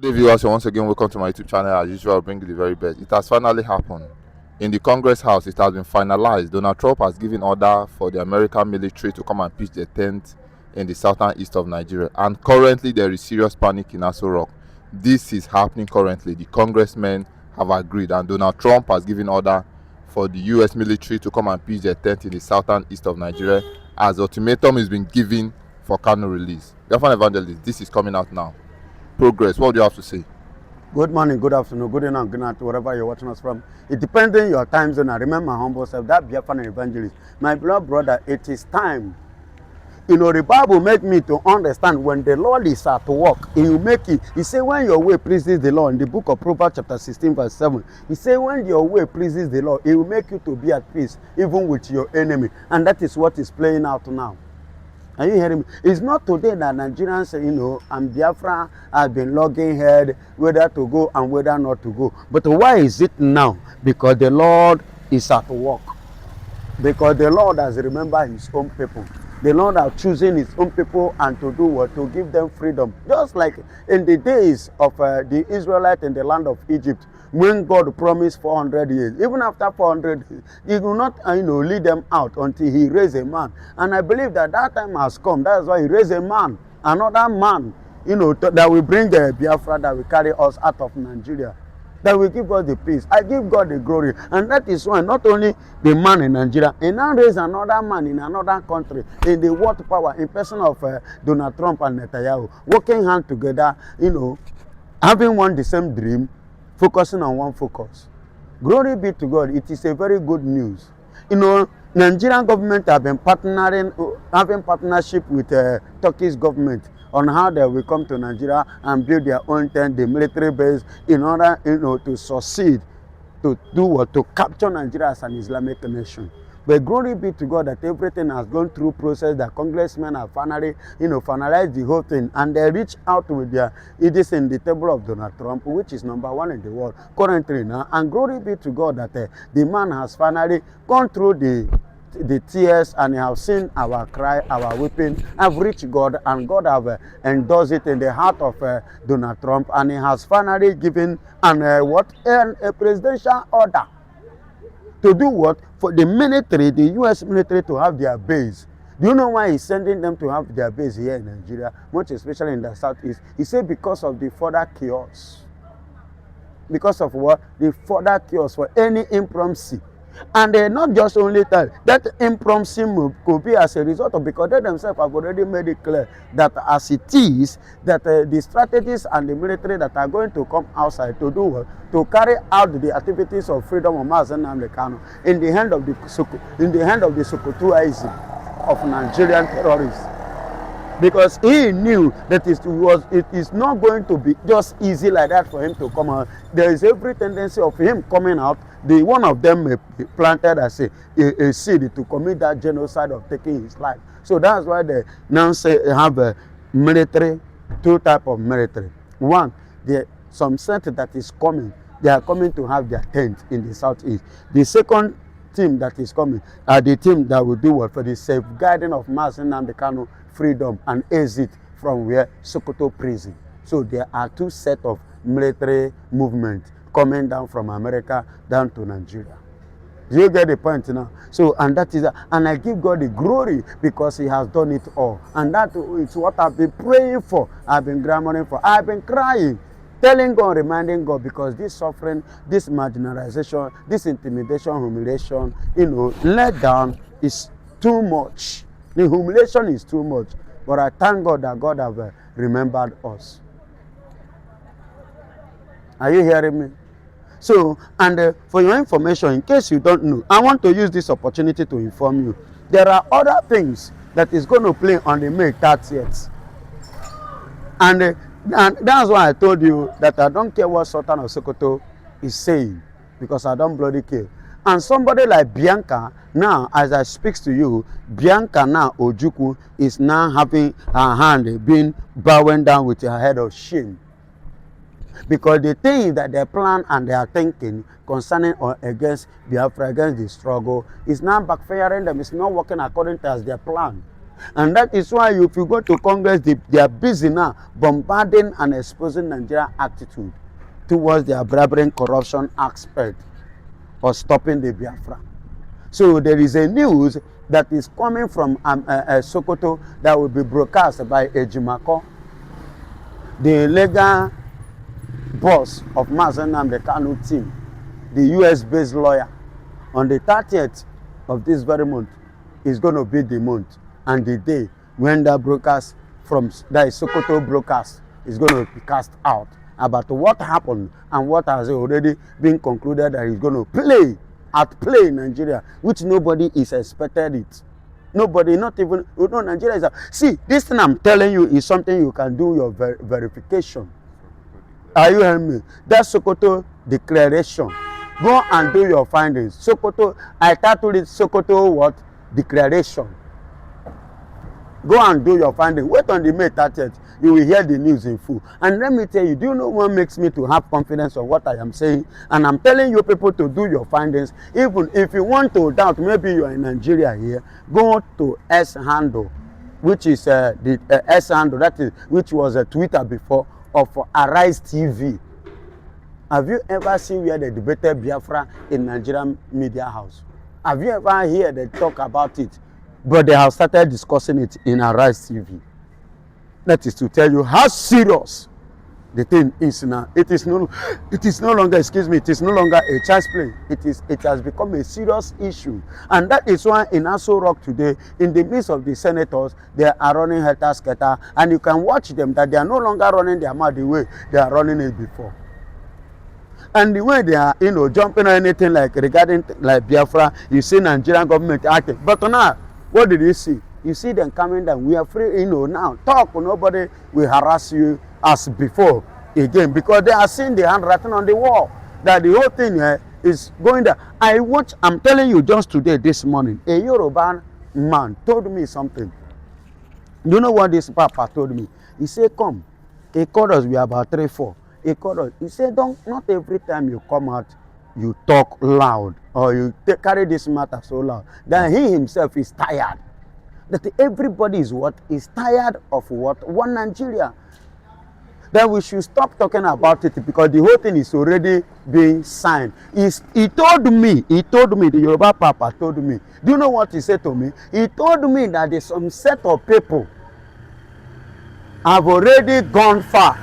Good day, viewers. Once again, welcome to my YouTube channel. As usual, I'll bring you the very best. It has finally happened. In the Congress House, it has been finalized. Donald Trump has given order for the American military to come and pitch their tent in the southern east of Nigeria. And currently, there is serious panic in Aso Rock. This is happening currently. The congressmen have agreed, and Donald Trump has given order for the U.S. military to come and pitch their tent in the southern east of Nigeria, as ultimatum is being given for Kano release. Biafra evangelist, this is coming out now. Progress, what do you have to say? Good morning, good afternoon, good evening, good night, wherever you're watching us from. It depends on your time zone. I remember my humble self, that Biafra evangelist. My beloved brother, it is time. You know, the Bible made me to understand when the Lord is at work, He will make it. He said, when your way pleases the Lord, in the book of Proverbs chapter 16, verse 7, He said, when your way pleases the Lord, He will make you to be at peace, even with your enemy. And that is what is playing out now. Are you hearing me? It's not today that Nigerians, and Biafra have been logging head whether to go and whether not to go. But why is it now? Because the Lord is at work. Because the Lord has remembered His own people. The Lord has chosen His own people and to do what? To give them freedom. Just like in the days of the Israelites in the land of Egypt, when God promised 400 years. Even after 400 years, He will not lead them out until He raised a man. And I believe that that time has come. That's why He raised a man, another man, that will bring the Biafra, that will carry us out of Nigeria, that will give us the peace. I give God the glory. And that is why not only the man in Nigeria, He now raise another man in another country, in the world power, in person of Donald Trump and Netanyahu, working hand together, having one the same dream, focusing on one focus. Glory be to God. It is a very good news. Nigerian government have been having partnership with Turkish government on how they will come to Nigeria and build their own tent, the military base, in order to succeed, to do what? To capture Nigeria as an Islamic nation. But glory be to God that everything has gone through process, that congressmen have finally, finalized the whole thing, and they reach out with it is in the table of Donald Trump, which is #1 in the world currently now. And glory be to God that the man has finally gone through the tears, and he have seen our cry, our weeping, have reached God, and God have endorsed it in the heart of Donald Trump, and he has finally given a presidential order to do what? For the military, the U.S. military, to have their base. Do you know why He's sending them to have their base here in Nigeria, much especially in the southeast? He said because of the further chaos. Because of what? The further chaos for any impromptu. And not just only that impromptu move could be as a result of, because they themselves have already made it clear that as it is, that the strategists and the military that are going to come outside to do what? To carry out the activities of freedom of Mazen Namdekano in the hand of the Sokotoism of Nigerian terrorists. Because he knew that it is not going to be just easy like that for him to come out. There is every tendency of him coming out. One of them planted as a seed to commit that genocide of taking his life. So that's why they now say have a military, two types of military. One, some set that is coming. They are coming to have their tent in the southeast. The second team that is coming are the team that will do what? For the safeguarding of Mazen Namdekano freedom and exit from where? Sokoto prison. So there are two sets of military movement coming down from America down to Nigeria. Do you get the point now? So, and that is, and I give God the glory because He has done it all. And that is what I've been praying for. I've been clamoring for. I've been crying, telling God, reminding God, because this suffering, this marginalization, this intimidation, humiliation, let down is too much. The humiliation is too much. But I thank God that God have remembered us. Are you hearing me? So, and for your information, in case you don't know, I want to use this opportunity to inform you. There are other things that is going to play on the May 30th. And that's why I told you that I don't care what Sultan of Sokoto is saying, because I don't bloody care. And somebody like Bianca, now as I speak to you, Bianca now Ojukwu is now having her hand being bowing down with her head of shame. Because the thing that they plan and they are thinking concerning or against Biafra, against the struggle, is now backfiring them. It's not working according to as their plan. And that is why if you go to Congress, they are busy now bombarding and exposing Nigerian attitude towards their barbarian corruption aspect or stopping the Biafra. So there is a news that is coming from Sokoto that will be broadcast by Ejimako, the legal boss of Mazen Nnamdi Kanu team, the US-based lawyer. On the 30th of this very month is going to be the month and the day when that broadcast from that Sokoto broadcast is going to be cast out about what happened and what has already been concluded that is going to play in Nigeria, which nobody is expected it. Nobody, not even, you know, Nigeria is see, this thing I'm telling you is something you can do your verification. Are you hearing me? That Sokoto declaration. Go and do your findings. Sokoto, I titled it Sokoto what? Declaration. Go and do your findings. Wait on the May 30th. You will hear the news in full. And let me tell you, do you know what makes me to have confidence on what I am saying? And I'm telling you people to do your findings. Even if you want to doubt, maybe you are in Nigeria here, go to S handle, which is the S handle, that is, which was a Twitter before, of Arise TV. Have you ever seen where they debated Biafra in Nigerian media house? Have you ever heard they talk about it? But they have started discussing it in Arise TV. That is to tell you how serious the thing is now. It is no longer, excuse me, it is no longer a child's play. It has become a serious issue. And that is why in Aso Rock today, in the midst of the senators, they are running helter-skelter, and you can watch them that they are no longer running their mouth the way they are running it before. And the way they are, you know, jumping on anything like regarding like Biafra, you see Nigerian government acting. But now, what did you see? You see them coming down. We are free, you know, now. Talk, nobody will harass you as before again. Because they are seeing the handwriting on the wall. That the whole thing is going down. I'm telling you just today, this morning, a Yoruba man told me something. You know what this papa told me? He said, come. He called us, we are about 3-4. He called us. He said, not every time you come out, you talk loud or you carry this matter so loud. That he himself is tired. That everybody is tired of what? One Nigeria. That we should stop talking about it because the whole thing is already being signed. He told me, the Yoruba Papa told me. Do you know what he said to me? He told me that there's some set of people have already gone far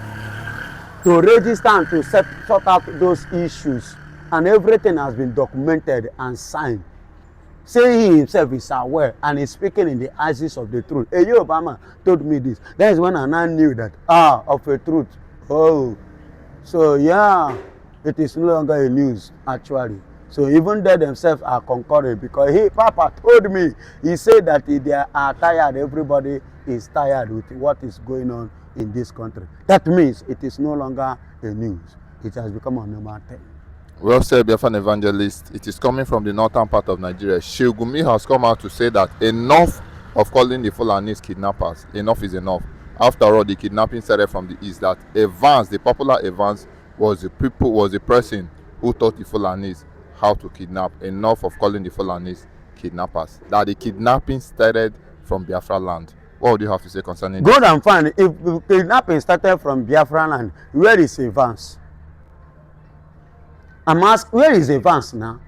to register and to sort out those issues. And everything has been documented and signed. Say he himself is aware and is speaking in the eyes of the truth. A Yoruba man told me this. That is when I now knew that, of a truth. Oh, so yeah, it is no longer a news actually. So even they themselves are concurring because Papa told me, he said that they are tired, everybody is tired with what is going on in this country. That means it is no longer a news. It has become a normal thing. Well said, Biafran evangelist. It is coming from the northern part of Nigeria. Shegumi has come out to say that enough of calling the Fulanis kidnappers. Enough is enough. After all, the kidnapping started from the east. That Evans, the popular Evans, was the person who taught the Fulanis how to kidnap. Enough of calling the Fulanis kidnappers. That the kidnapping started from Biafra land. What would you have to say concerning Good and fine. If kidnapping started from Biafra land, where is Evans? I'm asking, where is Evans now?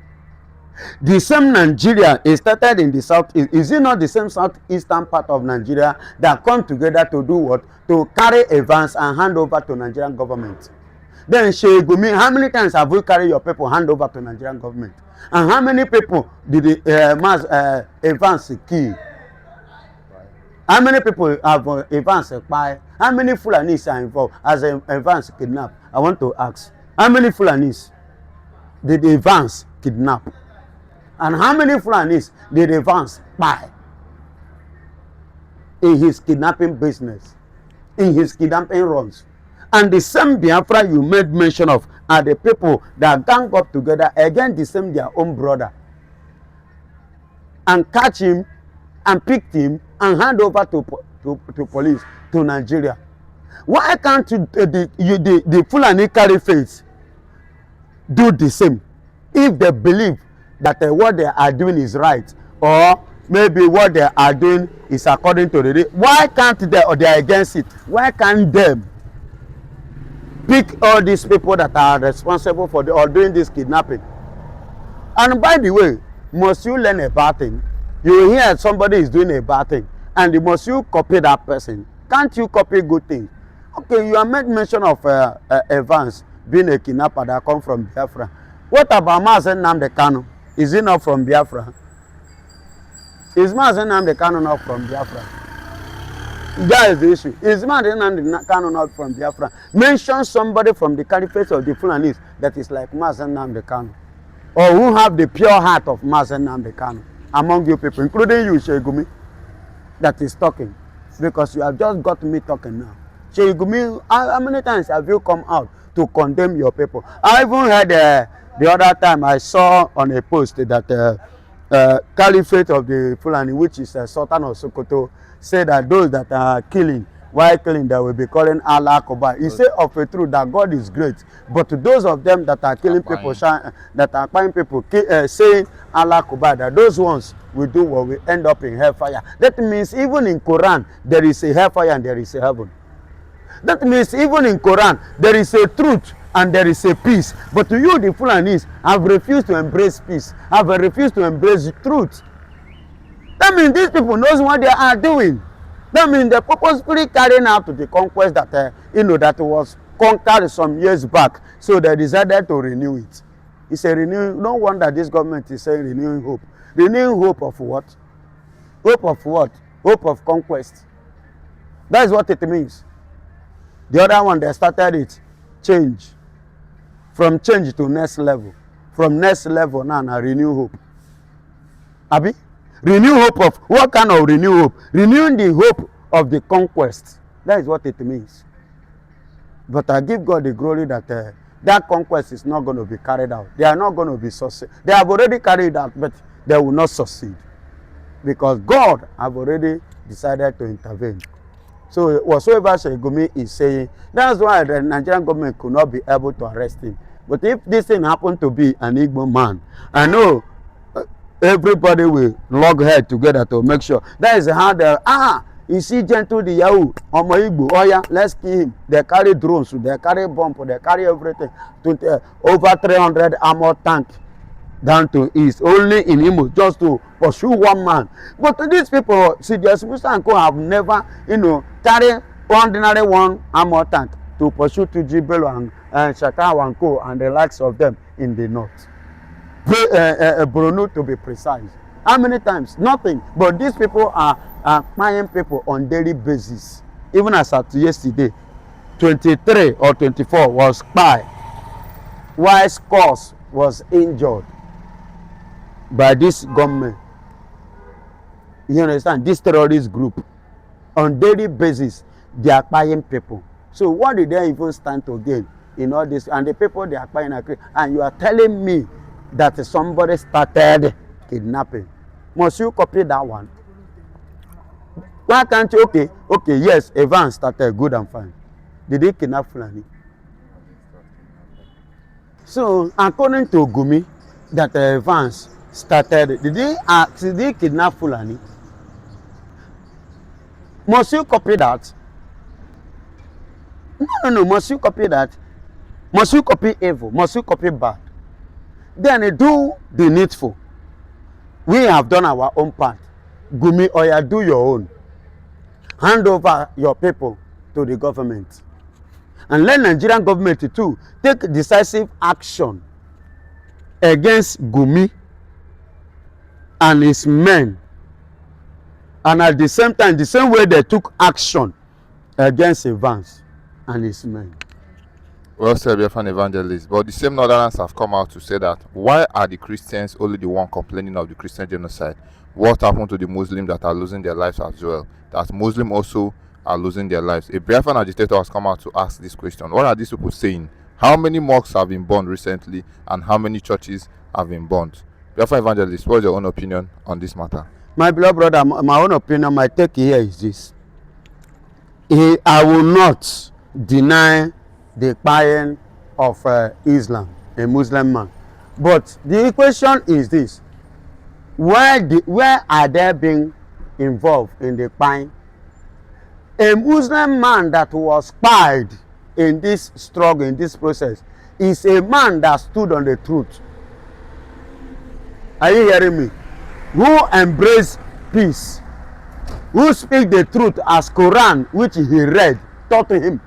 The same Nigeria is started in the south. Is it not the same southeastern part of Nigeria that come together to do what? To carry Evans and hand over to Nigerian government. Then Shegumi, how many times have we carried your people hand over to Nigerian government? And how many people did Evans kill? How many people have Evans acquired? How many Fulanis are involved as Evans kidnapped? I want to ask. How many Fulanis did Evans kidnap? And how many Fulanis did Evans buy in his kidnapping business, in his kidnapping runs? And the same Biafra you made mention of are the people that gang up together against the same their own brother and catch him and pick him and hand over to police, to Nigeria. Why can't the Fulani carry face do the same if they believe that what they are doing is right, or maybe what they are doing is according to the, why can't they, or they are against it, why can't them pick all these people that are responsible for the, or doing this kidnapping? And by the way, must you learn a bad thing? You hear somebody is doing a bad thing, and must you copy that person? Can't you copy good things? Okay, you have made mention of Evans being a kidnapper that come from Biafra. What about Mazen Nnamdi Kanu? Is he not from Biafra? Is Mazen Nnamdi Kanu not from Biafra? That is the issue. Is Mazen Nnamdi Kanu not from Biafra? Mention somebody from the caliphate of the Fulanis that is like Mazen Nnamdi Kanu, or who have the pure heart of Mazen Nnamdi Kanu among you people, including you, Shegumi, that is talking, because you have just got me talking now. Shegumi, how many times have you come out to condemn your people? I even heard the other time I saw on a post that caliphate of the Fulani, which is Sultan of Sokoto, said that those that are killing, while killing, they will be calling Allah Akbar. He said of a truth that God is great, but to those of them that are killing people, that are buying people, saying Allah Akbar, that those ones will do what will end up in hellfire. That means even in Quran there is a hellfire and there is a heaven. That means even in Quran there is a truth and there is a peace. But to you, the Fulanis, have refused to embrace peace, have refused to embrace truth. That means these people knows what they are doing. That means they're purposefully carrying out to the conquest that that was conquered some years back. So they decided to renew it. It's a renew. No wonder this government is saying renewing hope. Renewing hope of what? Hope of what? Hope of conquest. That is what it means. The other one, they started it, change. From change to next level. From next level now, renew hope. Abi? Renew hope of, what kind of renew hope? Renewing the hope of the conquest. That is what it means. But I give God the glory that that conquest is not going to be carried out. They are not going to be succeed. They have already carried out, but they will not succeed. Because God have already decided to intervene. So whatsoever Shegumi is saying, that's why the Nigerian government could not be able to arrest him. But if this thing happened to be an Igbo man, I know everybody will log head together to make sure. That is how they, you see gentle the Yahoo, Omo Igbo, oh yeah, let's kill him. They carry drones, they carry bomb, they carry everything. Over 300 armor tank down to east, only in Imo, just to pursue one man. But these people, see, the Musa and Co have never, carry ordinary one armor tank to pursue Tuji Bello and Shaka and Co and the likes of them in the north. Bruno, to be precise. How many times? Nothing. But these people are buying people on daily basis. Even as at yesterday, 23 or 24 was spy, while scores was injured by this government. You understand? This terrorist group. On daily basis, they are buying people. So what did they even stand to gain in all this? And the people they are buying, and you are telling me that somebody started kidnapping. Must you copy that one? Why can't you? Okay, yes, Evans started, good and fine. Did he kidnap Fulani? So according to Gumi, that Evans started, did he kidnap Fulani? Must you copy that? No, must you copy that? Must you copy evil? Must you copy bad? Then do the needful. We have done our own part. Gumi, Oya, do your own. Hand over your people to the government. And let Nigerian government too take decisive action against Gumi and his men. And at the same time, the same way they took action against Evans and his men. Well said, Biafra evangelist. But the same northerners have come out to say that why are the Christians only the one complaining of the Christian genocide? What happened to the Muslims that are losing their lives as well? That Muslims also are losing their lives. A Biafran agitator has come out to ask this question. What are these people saying? How many mosques have been burned recently and how many churches have been burned? Biafra evangelist, what is your own opinion on this matter? My beloved brother, my own opinion, my take here is this. I will not deny the buying of Islam, a Muslim man. But the question is this. where are they being involved in the crime? A Muslim man that was spied in this struggle, in this process, is a man that stood on the truth. Are you hearing me? Who embraced peace, who speak the truth as Quran, which he read, taught to him.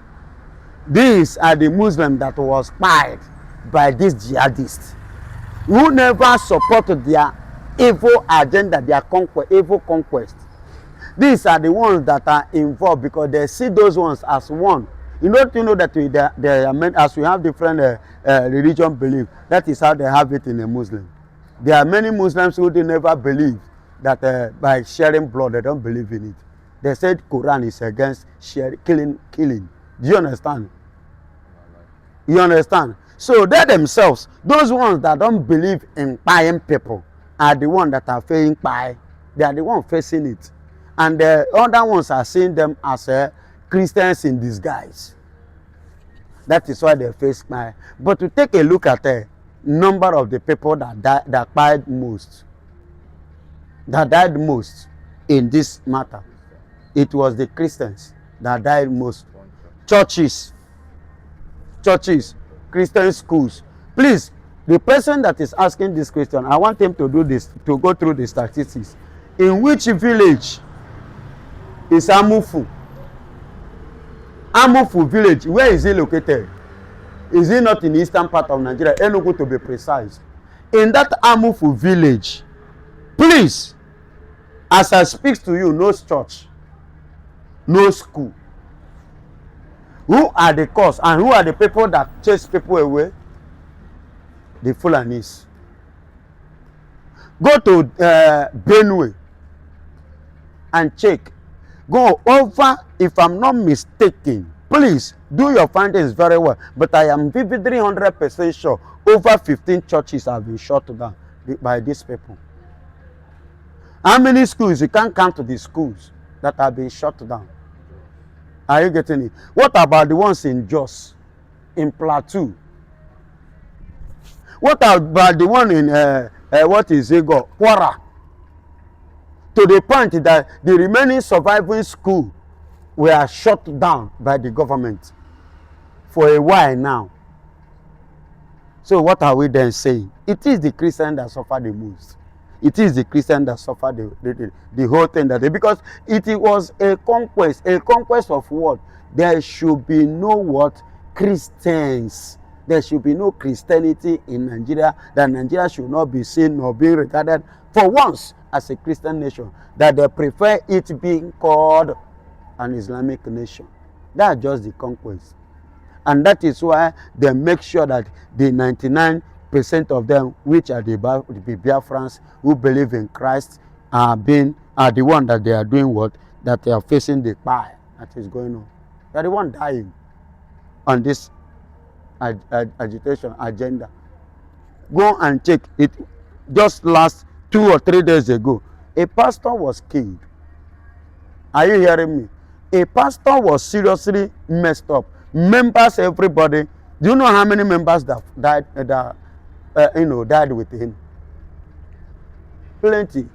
These are the Muslims that was spied by these jihadists, who never supported their evil agenda, their evil conquest. These are the ones that are involved because they see those ones as one. You know that they are meant, as we have different religion belief. That is how they have it in a Muslim. There are many Muslims who they never believe that by sharing blood, they don't believe in it. They said Quran is against killing. Do you understand? You understand? So they themselves, those ones that don't believe in buying people, are the ones that are facing pie. They are the ones facing it. And the other ones are seeing them as Christians in disguise. That is why they face pie. But to take a look at the number of the people that died most in this matter, it was the Christians that died most. Churches, Christian schools. Please, the person that is asking this question, I want him to do this, to go through the statistics. In which village is Amufu? Amufu village, where is it located? Is it not in the eastern part of Nigeria? Enugu, to be precise. In that Amufu village, please, as I speak to you, no church, no school. Who are the cause and who are the people that chase people away? The Fulanis. Go to Benue and check. Go over, if I'm not mistaken, please do your findings very well. But I am vividly 100% sure over 15 churches have been shut down by these people. How many schools? You can't count the schools that have been shut down. Are you getting it? What about the ones in Jos, in Plateau? What about the one in what is it called? Kwara? To the point that the remaining surviving school were shut down by the government for a while now. So what are we then saying? It is the Christian that suffer the most. It is the Christian that suffer the whole thing, that because it was a conquest of what? There should be no what? Christians. There should be no Christianity in Nigeria, that Nigeria should not be seen nor be regarded for once as a Christian nation, that they prefer it being called an Islamic nation. That's just the conquest. And that is why they make sure that the 99% of them, which are the Biafrans who believe in Christ, are the one that they are doing what? That they are facing the fire that is going on. They are the one dying on this agitation agenda. Go and check it. Just last 2 or 3 days ago, a pastor was killed. Are you hearing me? A pastor was seriously messed up. Members, everybody. Do you know how many members that died? Died with him. Plenty.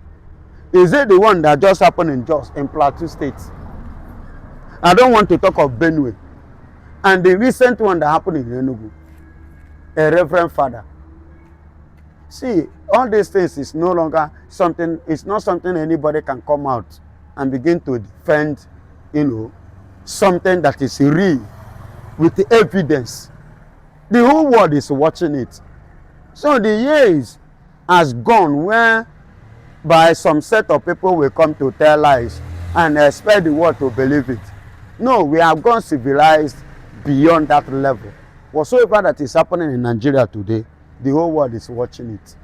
Is it the one that just happened in Plateau State? I don't want to talk of Benue. And the recent one that happened in Enugu, a reverend father. See, all these things is no longer something. It's not something anybody can come out and begin to defend. Something that is real with the evidence. The whole world is watching it. So the years has gone where by some set of people will come to tell lies and expect the world to believe it. No, we have gone civilized beyond that level. Whatsoever that is happening in Nigeria today, the whole world is watching it.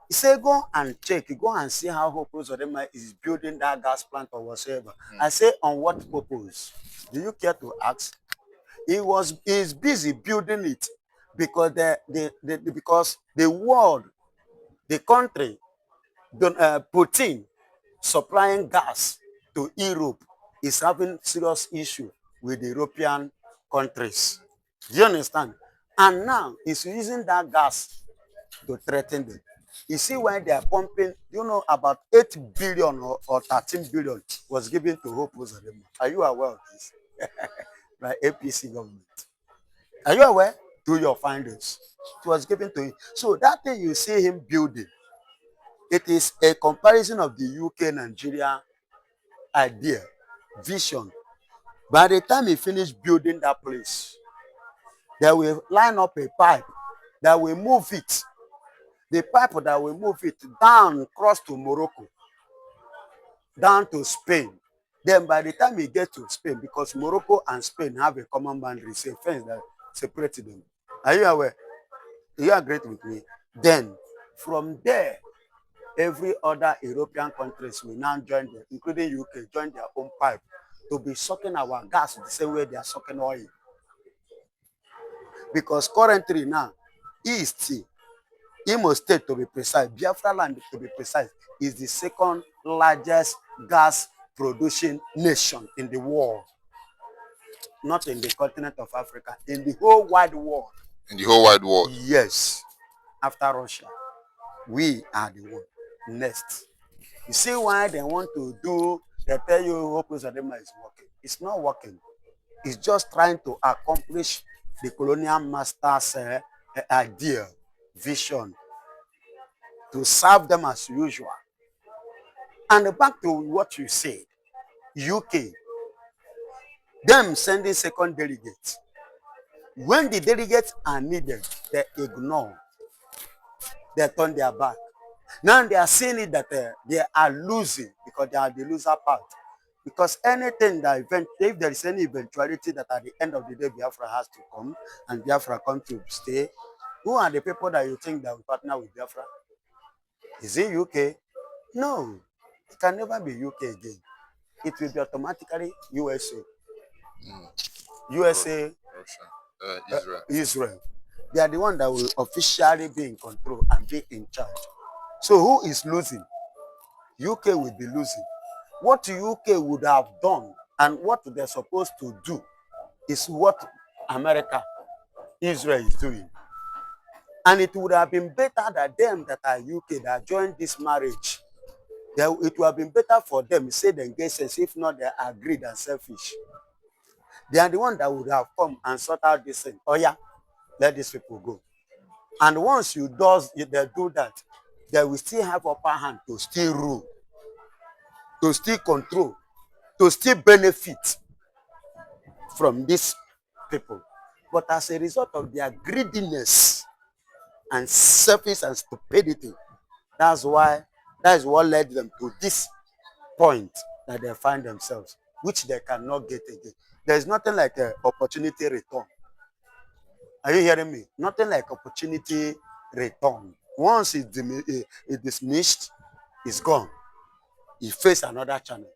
He said, go and check, go and see how Hope Uzodinma is building that gas plant or whatsoever. I say, on what purpose? Do you care to ask? He's busy building it because because the world, the country, Putin supplying gas to Europe is having serious issue with the European countries. Do you understand? And now he's using that gas to threaten them. You see when they are pumping, you know, about 8 billion or 13 billion was given to Hope Uzodinma. Are you aware of this? By APC government. Are you aware? Do your findings. It was given to him. So that thing you see him building, it is a comparison of the UK Nigeria idea, vision. By the time he finished building that place, they will line up a pipe that will move it. The pipe that will move it down, cross to Morocco, down to Spain. Then by the time he gets to Spain, because Morocco and Spain have a common boundary, it's a fence that separates them. Are you aware? You agree with me? Then from there, every other European countries will now join them, including UK, join their own pipe to be sucking our gas the same way they are sucking oil. Because currently now, East, Imo State to be precise, Biafra land to be precise, is the second largest gas producing nation in the world. Not in the continent of Africa, in the whole wide world. In the whole wide world. Yes. After Russia, we are the one. Next. You see why they want to do, they tell you Hope Uzodinma is working. It's not working. It's just trying to accomplish the colonial master's idea, vision, to serve them as usual. And back to what you said, UK, them sending second delegates. When the delegates are needed, they ignore. They turn their back. Now they are seeing it that they are losing because they are the loser part. Because anything that if there is any eventuality that at the end of the day Biafra has to come and Biafra come to stay, who are the people that you think that will partner with Biafra? Is it UK? No, it can never be UK again. It will be automatically USA. USA, Israel. Israel. They are the one that will officially be in control and be in charge. So who is losing? UK will be losing. What UK would have done and what they're supposed to do is what America, Israel is doing. And it would have been better that them that are UK that joined this marriage, it would have been better for them, say they get sense, if not they are greed and selfish. They are the one that would have come and sort out this thing. Oh yeah, let these people go. And once they do that, they will still have upper hand to still rule, to still control, to still benefit from these people. But as a result of their greediness and selfish and stupidity, that is what led them to this point that they find themselves, which they cannot get again. There is nothing like an opportunity return. Are you hearing me? Nothing like opportunity return. Once it's dismissed, it's gone. You face another channel.